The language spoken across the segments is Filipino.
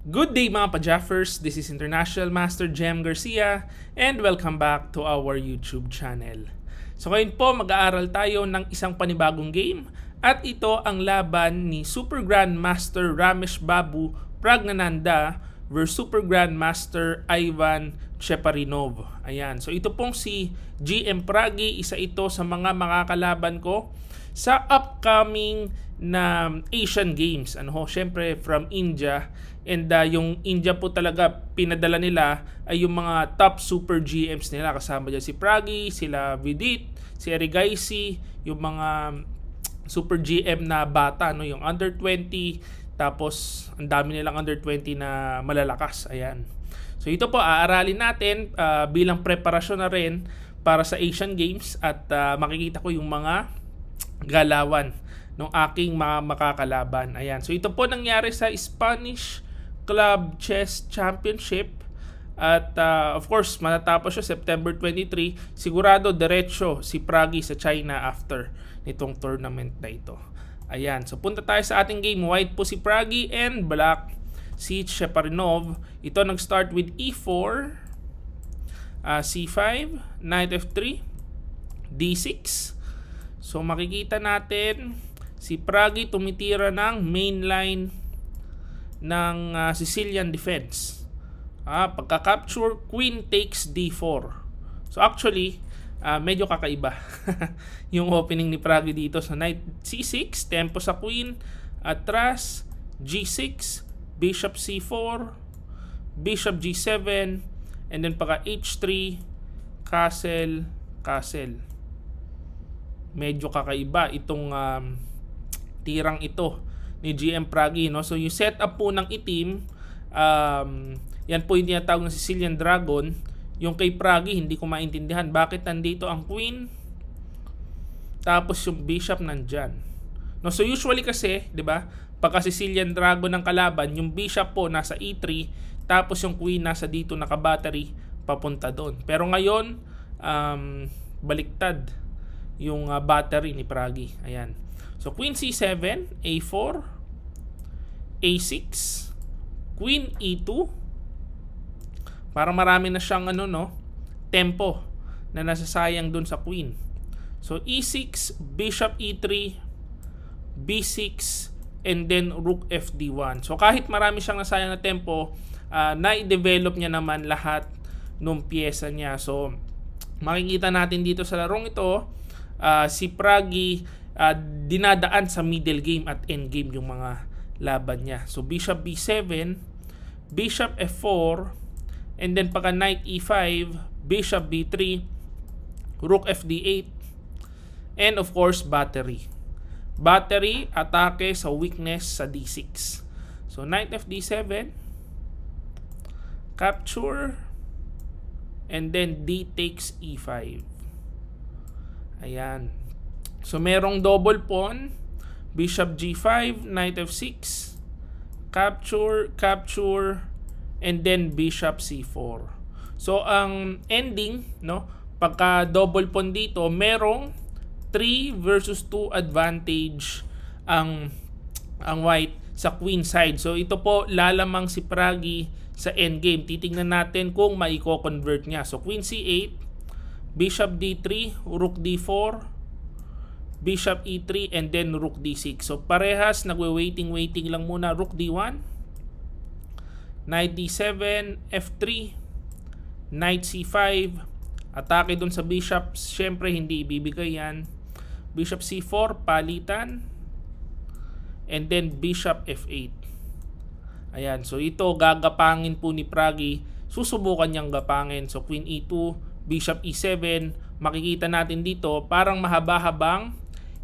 Good day mga pa-Jaffers, this is International Master Jem Garcia and welcome back to our YouTube channel. So ngayon po mag-aaral tayo ng isang panibagong game at ito ang laban ni Super Grandmaster Ramesh Babu Pragnananda versus Super Grandmaster Ivan Cheparinov. Ayan, so ito pong si GM Pragi, isa ito sa mga makakalaban ko sa upcoming na Asian Games. Syempre from India. And yung India po talaga pinadala nila ay yung mga top super GMs nila. Kasama dyan si Pragi, sila Vidit, si Erigaisi, yung mga super GM na bata, yung under 20. Tapos ang dami nilang under 20 na malalakas. Ayan. So ito po aaralin natin bilang preparasyon na rin para sa Asian Games at makikita ko yung mga galawan ng aking mga makakalaban. Ayan. So ito po nangyari sa Spanish Club Chess Championship at of course matatapos siya September 23. Sigurado diretso si Pragi sa China after nitong tournament na ito. Ayan. So punta tayo sa ating game. White po si Pragi and black si Cheparinov. Ito nag-start with E4, C5, Knight F3, D6. So makikita natin si Pragi tumitira ng mainline ng Sicilian defense. Pagka-capture, Queen takes D4. So actually, medyo kakaiba yung opening ni Pragi dito sa Knight C6, tempo sa Queen, atras, G6, Bishop C4, Bishop G7, and then pagka H3, Castle, Castle. Medyo kakaiba itong tirang ito ni GM Pragi, no? So yung setup po ng itim, yan po yung tinatawag ng Sicilian Dragon. Yung kay Pragi hindi ko maintindihan bakit nandito ang Queen tapos yung Bishop nandyan, no? So usually kasi, 'di ba, pagka Sicilian Dragon ng kalaban, yung Bishop po nasa E3 tapos yung Queen nasa dito naka-battery papunta doon. Pero ngayon baliktad yung battery ni Pragi. Ayan. So Queen C7, A4, A6, Queen E2. Para marami na siyang tempo na nasasayang dun sa Queen. So E6, Bishop E3, B6, and then Rook FD1. So kahit marami siyang nasayang na tempo, na-develop niya naman lahat ng pyesa niya. So makikita natin dito sa larong ito, si Pragi dinadaan sa middle game at end game yung mga laban niya. So Bishop B7, Bishop F4, and then pagka Knight E5, Bishop B3, Rook FD8, and of course battery. Battery, atake sa weakness sa D6. So Knight FD7, capture, and then D takes E5. Ayan. So merong double pawn, Bishop G5, Knight F6, capture, capture, and then Bishop C4. So ang ending, pagka double pawn dito, merong 3 versus 2 advantage ang white sa queen side. So ito po lalamang si Pragi sa endgame. Titingnan natin kung maiko-convert niya. So Queen C8, Bishop D3, Rook D4, Bishop E3, and then Rook D6. So parehas nagwe-waiting lang muna. Rook D1, Knight D7, F3, Knight C5, atake dun sa Bishop. Syempre hindi ibibigay yan. Bishop C4, palitan, and then Bishop F8. Ayan, so ito gagapangin po ni Pragi. Susubukan niyang gapangin. So Queen E2, Bishop E7, makikita natin dito parang mahaba-habang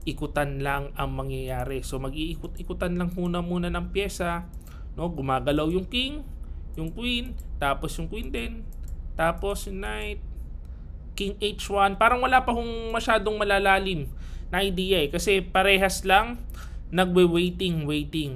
ikutan lang ang mangyayari. So mag-iikot-ikutan lang muna ng pyesa, gumagalaw yung king, yung queen, tapos yung queen din, tapos yung knight, king H1. Parang wala pa kung masyadong malalalim na idea kasi parehas lang nagwe-waiting.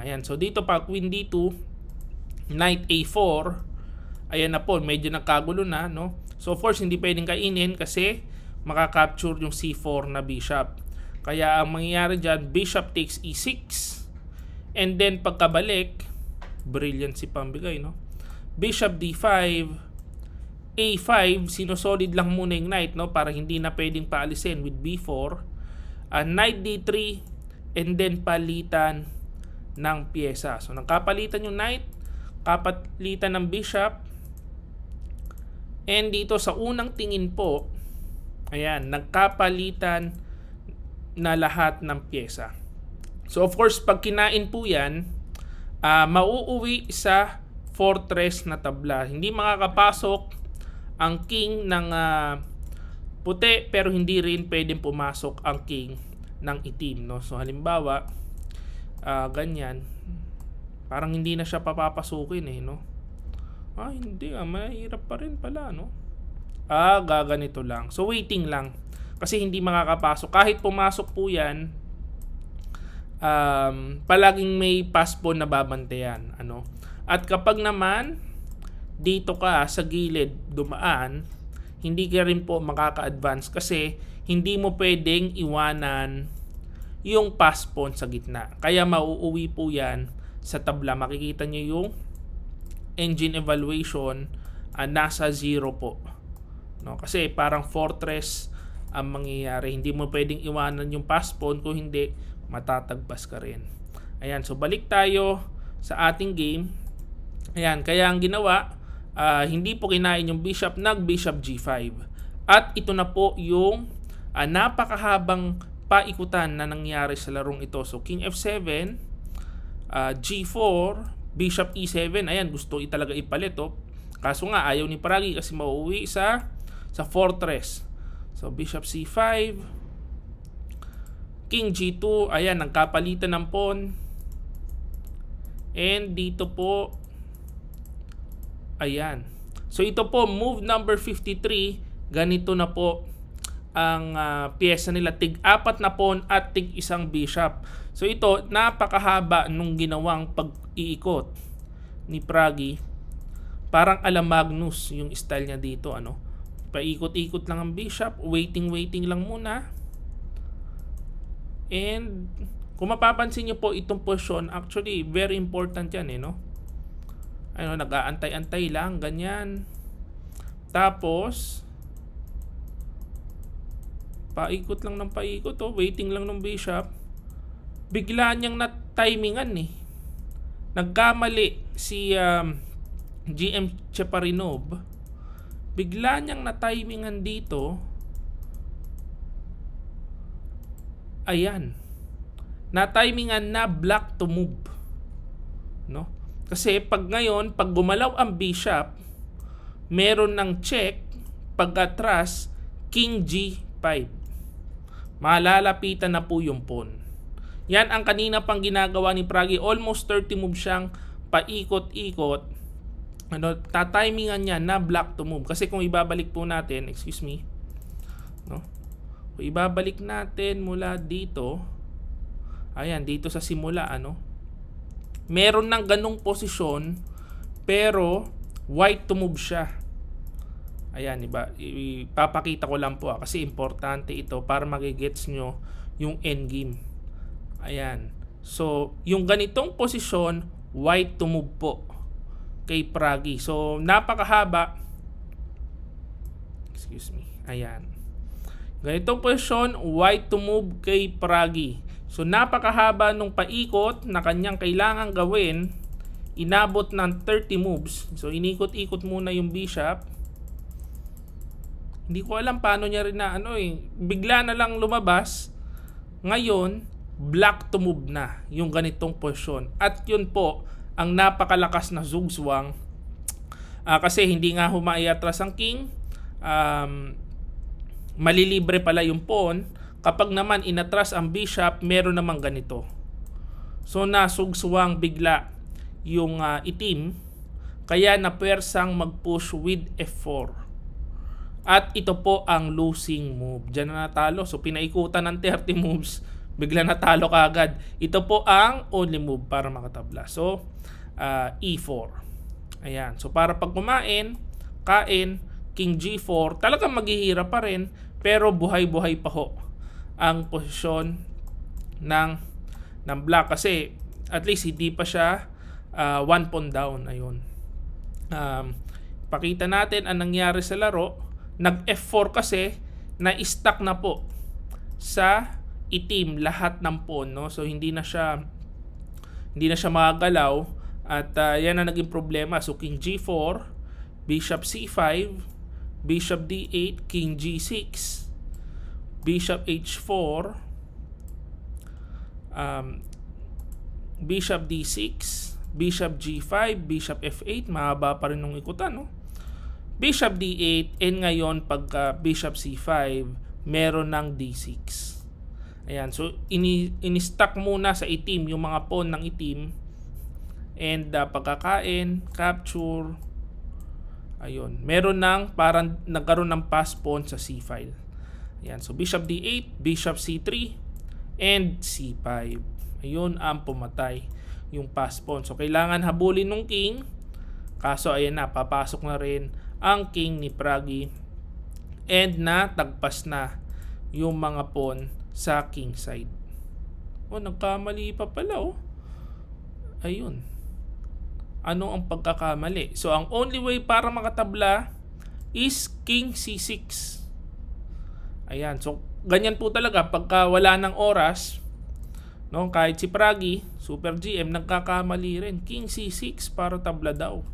Ayan, so dito pa queen D2, knight A4. Ayan na po, medyo nagkagulo na, So of course hindi pwedeng kainin kasi makaka-capture yung C4 na bishop. Kaya ang mangyayari dyan, Bishop takes E6, and then pagkabalik, brilliancy pambigay, no? Bishop D5, A5, sinosolid lang muna yung knight, no? Para hindi na pwedeng paalisin with B4. Knight D3, and then palitan ng pyesa. So, nagkapalitan yung knight, kapalitan ng bishop, and dito sa unang tingin po, ayan, nagkapalitan na lahat ng pyesa. So, of course, pag kinain po yan, mauuwi sa fortress na tabla. Hindi makakapasok ang king ng puti, pero hindi rin pwedeng pumasok ang king ng itim, no? So, halimbawa, ganyan, parang hindi na siya papapasukin, no? Hindi, mahirap pa rin pala, no? Gaganito lang. So, waiting lang. Kasi hindi makakapasok. Kahit pumasok po yan, palaging may pass-pawn na babantayan, ano? At kapag naman dito ka sa gilid dumaan, hindi ka rin po makaka-advance kasi hindi mo pwedeng iwanan yung pass-pawn sa gitna. Kaya mauuwi po yan sa tabla. Makikita nyo yung engine evaluation, nasa 0 po, no? Kasi parang fortress ang mangyayari. Hindi mo pwedeng iwanan yung pass-pawn, kung hindi matatagpas ka rin. Ayan, so balik tayo sa ating game. Ayan, kaya ang ginawa, hindi po kinain yung bishop, nag-bishop G5. At ito na po yung napakahabang paikutan na nangyari sa larong ito. So, King F7, G4, Bishop E7. Ayan, gusto talaga ipalit. Kaso nga, ayaw ni Pragi kasi mauwi sa fortress. So, Bishop C5, King G2. Ayan, nagkapalitan ng pawn. And dito po, ayan. So, ito po, move number 53. Ganito na po ang pyesa nila. Tig-4 na pawn at tig-1 bishop. So, ito, napakahaba nung ginawang pag-iikot ni Pragi. Parang ala Magnus yung style niya dito, ano. Paikot-ikot lang ang bishop. Waiting lang muna. And kung mapapansin nyo po itong posisyon, actually, very important yan, no? Ano, nag-aantay-antay lang, ganyan. Tapos, paikot lang ng paikot, waiting lang ng bishop. Bigla niyang na-timingan, Nagkamali si GM Cheparinov. Bigla niyang na-timingan dito. Ayan. Na-timingan na black to move, no? Kasi pag ngayon, pag gumalaw ang bishop, meron ng check, pag-atras, King G5. Malalapitan na po yung pawn. Yan ang kanina pang ginagawa ni Pragi. Almost 30 moves siyang paikot-ikot. Ano, tatimingan niya na black to move. Kasi kung ibabalik po natin, excuse me, no? Kung ibabalik natin mula dito, ayan, dito sa simula, ano, meron ng ganong posisyon, pero white to move siya. Ayan, ipapakita ko lang po, kasi importante ito para magigets nyo yung endgame. Ayan. So, yung ganitong posisyon, white to move po kay Pragi. So, napakahaba. Excuse me. Ayan. Ganitong posisyon, white to move kay Pragi. So, napakahaba nung paikot na kanyang kailangan gawin. Inabot ng 30 moves. So, inikot-ikot muna yung bishop. Hindi ko alam paano niya rin na bigla na lang lumabas. Ngayon, black to move na yung ganitong posisyon. At yun po, ang napakalakas na zugzwang. Kasi hindi nga humaiatras ang king. Malilibre pala yung pawn. Kapag naman inatras ang bishop, meron namang ganito. So, nasugsuwang bigla yung itim. Kaya napuwersang mag-push with F4. At ito po ang losing move. Diyan na natalo. So, pinaikutan ng 30 moves. Bigla natalo ka agad. Ito po ang only move para makatabla. So, E4. Ayan. So, para pag kumain, kain, King G4, talagang maghihirap pa rin. Pero buhay-buhay pa ho ang posisyon ng black. Kasi at least hindi pa siya 1 pawn down. Ayun. Pakita natin ang nangyari sa laro. Nag F4 kasi, na-stuck na po sa itim lahat ng pawn, no? So hindi na siya magagalaw at yan ang naging problema. So king G4, bishop C5, bishop D8, king G6, bishop H4, bishop D6, bishop G5, bishop F8, mahaba pa rin nung ikutan, no? Bishop D8, and ngayon pagka bishop C5, meron ng D6. Ayan, so ini-stack muna sa itim yung mga pawn ng itim, and pagkakain, capture, ayun, meron ng parang nagkaroon ng pass pawn sa C file. Ayan, so bishop D8, bishop C3, and C5. Ayun ang pumatay yung pass pawn. So kailangan habulin ng king, kaso ayan na, papasok na rin ang king ni Pragi, and natagpas na yung mga pawn sa king side. Nagkamali pa pala, ayun. Ano ang pagkakamali? So ang only way para makatabla is king C6. Ayan, so ganyan po talaga pagka wala ng oras, no? Kahit si Pragi, Super GM, nagkakamali rin. King C6 para tabla daw,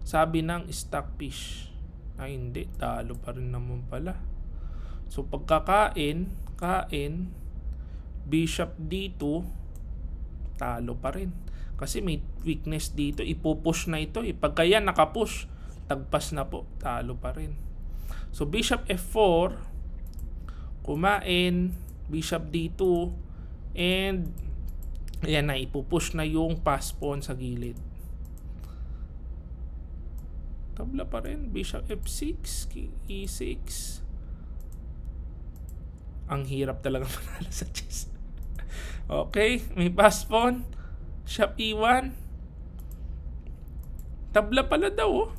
sabi ng stockfish. Ay hindi, talo pa rin naman pala. So pagkakain, bishop D2, talo pa rin. Kasi may weakness dito, ipupush na ito. Pagka yan nakapush, tagpas na po, talo pa rin. So bishop F4, kumain, bishop D2, and ayan na, ipupush na yung pass pawn sa gilid. Tabla pa rin. Bishop F6, king E6. Ang hirap talaga manalo sa chess. Okay, may pass pawn. Bishop E1. Tabla pala daw,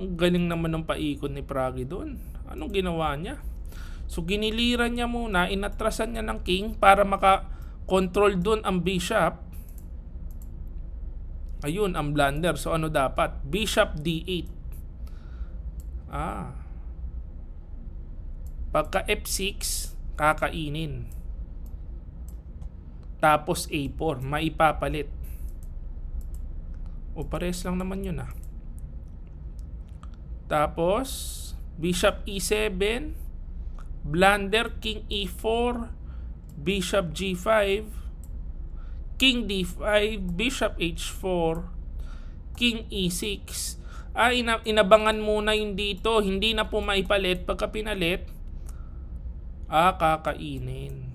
Ang galing naman ng paikot ni Pragi doon. Anong ginawa niya? So giniliran niya muna, inatrasan niya ng king para maka-control doon ang bishop. Ayun ang blunder. So ano dapat? Bishop D8. Pagka F6, kakainin. Tapos A4, maipapalit. Pares lang naman yun Tapos bishop E7, blunder, king E4, bishop G5, king D5, bishop H4, king E6. Inabangan muna yung dito, hindi na po maipalit. Pagka pinalit, kakainin.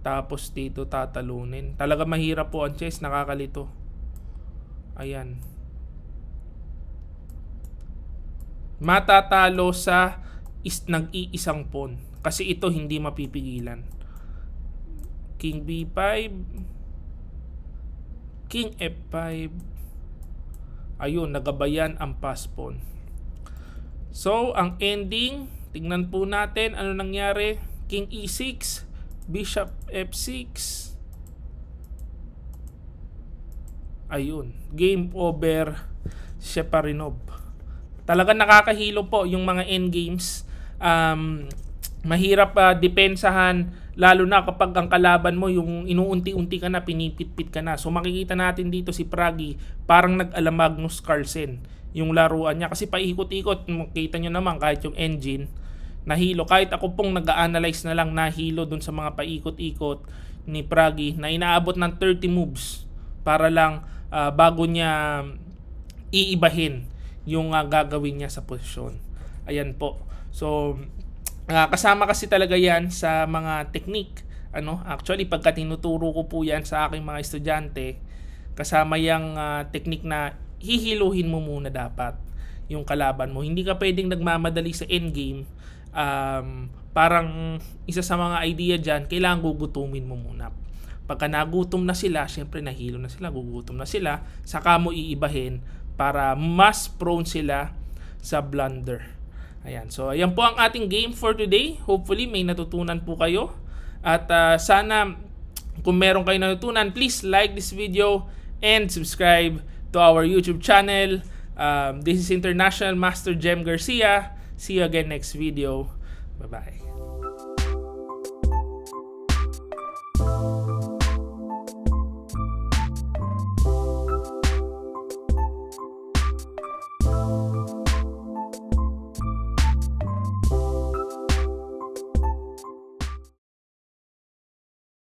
Tapos dito tatalunin. Talaga mahirap po ang chess, nakakalito. Ayan. Matatalo sa nag-iisang pawn. Kasi ito hindi mapipigilan. King B5, king F5. Ayun, nagabayan ang pass pawn. So, ang ending, tingnan po natin ano nangyari. King E6, bishop F6. Ayun, game over. Sheparinov. Talagang nakakahilo po yung mga endgames. Mahirap depensahan, lalo na kapag ang kalaban mo yung inuunti-unti ka na, pinipit-pit ka na. So makikita natin dito si Pragi, parang nag-alamag Magnus Carlsen yung laruan niya. Kasi paikot-ikot, makita nyo naman kahit yung engine, nahilo. Kahit ako pong nag-a-analyze na lang, nahilo dun sa mga paikot-ikot ni Pragi na inaabot ng 30 moves para lang bago niya iibahin yung gagawin niya sa posisyon. Ayan po. So kasama kasi talaga yan sa mga technique. Actually, pagka tinuturo ko po yan sa aking mga estudyante, kasama yung technique na hihiluhin mo muna dapat yung kalaban mo. Hindi ka pwedeng nagmamadali sa endgame. Parang isa sa mga idea dyan, kailangan gugutumin mo muna. Pagka nagutom na sila, syempre nahilo na sila, gugutom na sila, saka mo iibahin para mas prone sila sa blunder. Ayan. So, ayan po ang ating game for today. Hopefully, may natutunan po kayo. At sana Kung meron kayo natutunan, please like this video and subscribe to our YouTube channel. This is International Master Jem Garcia. See you again next video. Bye-bye.